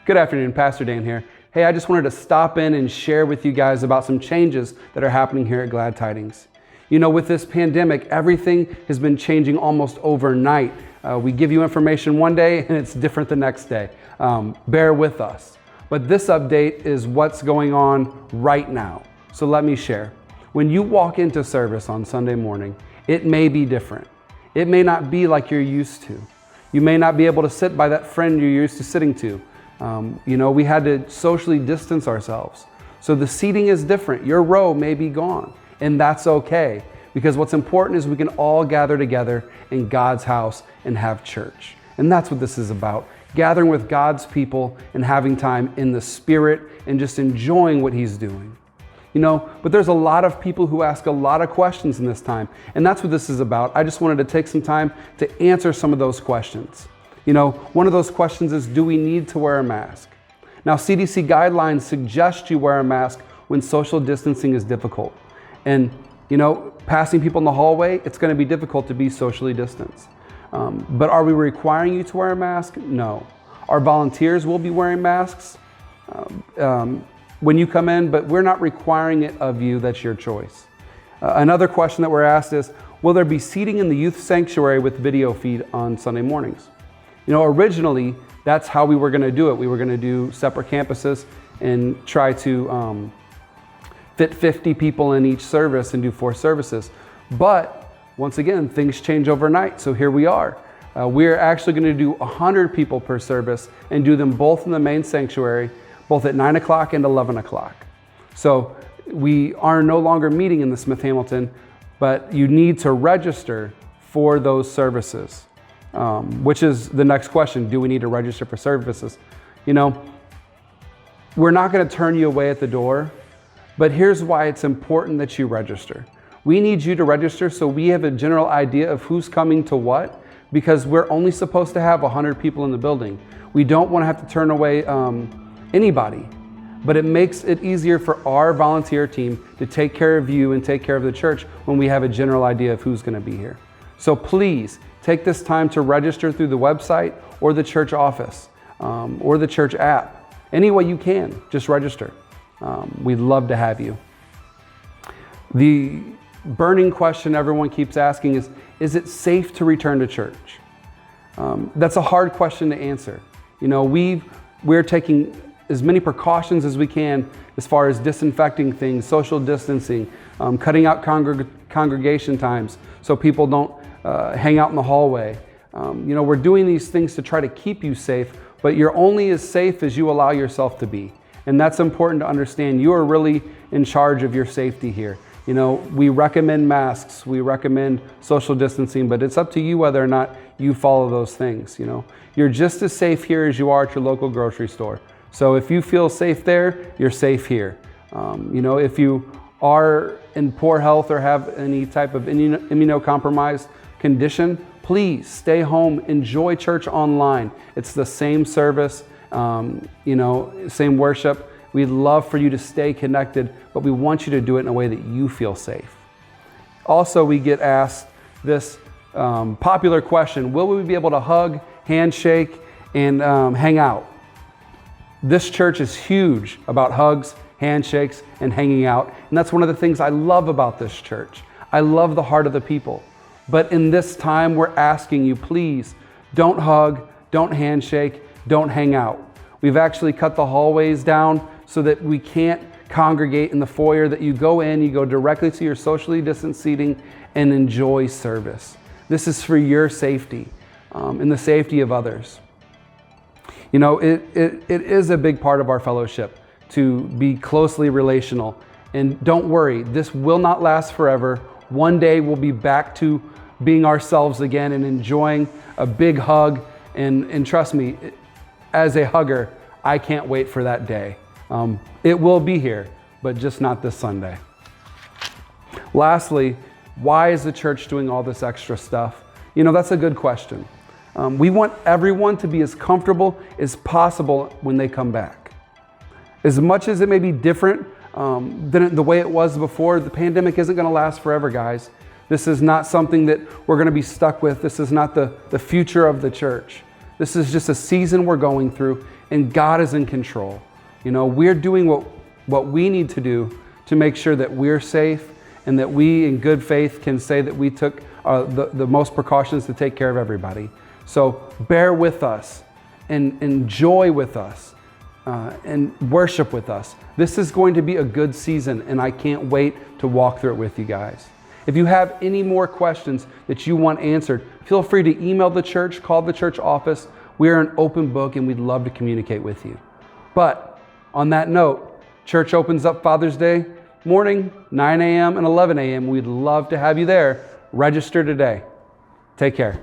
Good afternoon, Pastor Dan here. Hey, I just wanted to stop in and share with you guys about some changes that are happening here at Glad Tidings. You know, with this pandemic, everything has been changing almost overnight. We give you information one day and it's different the next day. Bear with us. But this update is what's going on right now. So let me share. When you walk into service on Sunday morning, it may be different. It may not be like you're used to. You may not be able to sit by that friend you're used to sitting to. We had to socially distance ourselves. So the seating is different. Your row may be gone, and that's okay, because what's important is we can all gather together in God's house and have church. And that's what this is about, gathering with God's people and having time in the Spirit and just enjoying what He's doing. But there's a lot of people who ask a lot of questions in this time, and that's what this is about. I just wanted to take some time to answer some of those questions. One of those questions is, do we need to wear a mask? Now, CDC guidelines suggest you wear a mask when social distancing is difficult. And, passing people in the hallway, it's going to be difficult to be socially distanced. But are we requiring you to wear a mask? No. Our volunteers will be wearing masks when you come in, but we're not requiring it of you. That's your choice. Another question that we're asked is, will there be seating in the youth sanctuary with video feed on Sunday mornings? Originally, that's how we were going to do it. We were going to do separate campuses and try to fit 50 people in each service and do 4 services. But once again, things change overnight. So here we are. We're actually going to do 100 people per service and do them both in the main sanctuary, both at 9 o'clock and 11 o'clock. So we are no longer meeting in the Smith Hamilton, but you need to register for those services. Which is the next question. Do we need to register for services? We're not going to turn you away at the door, but here's why it's important that you register. We need you to register so we have a general idea of who's coming to what, because we're only supposed to have 100 people in the building. We don't want to have to turn away anybody, but it makes it easier for our volunteer team to take care of you and take care of the church when we have a general idea of who's going to be here. So please, take this time to register through the website or the church office or the church app. Any way you can, just register. We'd love to have you. The burning question everyone keeps asking is it safe to return to church? That's a hard question to answer. We're taking as many precautions as we can as far as disinfecting things, social distancing, cutting out congregation times so people don't hang out in the hallway. We're doing these things to try to keep you safe, but you're only as safe as you allow yourself to be. And that's important to understand. You are really in charge of your safety here. We recommend masks, we recommend social distancing, but it's up to you whether or not you follow those things. You're just as safe here as you are at your local grocery store. So if you feel safe there, you're safe here. If you are in poor health or have any type of immunocompromised condition, please stay home, enjoy church online. It's the same service, same worship. We'd love for you to stay connected, but we want you to do it in a way that you feel safe. Also, we get asked this popular question, will we be able to hug, handshake, and hang out? This church is huge about hugs, handshakes, and hanging out. And that's one of the things I love about this church. I love the heart of the people. But in this time, we're asking you, please, don't hug, don't handshake, don't hang out. We've actually cut the hallways down so that we can't congregate in the foyer, that you go in, you go directly to your socially distanced seating and enjoy service. This is for your safety and the safety of others. It is a big part of our fellowship to be closely relational. And don't worry, this will not last forever. One day we'll be back to being ourselves again and enjoying a big hug. And trust me, as a hugger, I can't wait for that day. It will be here, but just not this Sunday. Lastly, why is the church doing all this extra stuff? That's a good question. We want everyone to be as comfortable as possible when they come back. As much as it may be different than the way it was before, the pandemic isn't going to last forever, guys. This is not something that we're going to be stuck with. This is not the future of the church. This is just a season we're going through, and God is in control. You know, we're doing what we need to do to make sure that we're safe and that we in good faith can say that we took the most precautions to take care of everybody. So bear with us and enjoy with us and worship with us. This is going to be a good season, and I can't wait to walk through it with you guys. If you have any more questions that you want answered, feel free to email the church, call the church office. We are an open book and we'd love to communicate with you. But on that note, church opens up Father's Day morning, 9 a.m. and 11 a.m. We'd love to have you there. Register today. Take care.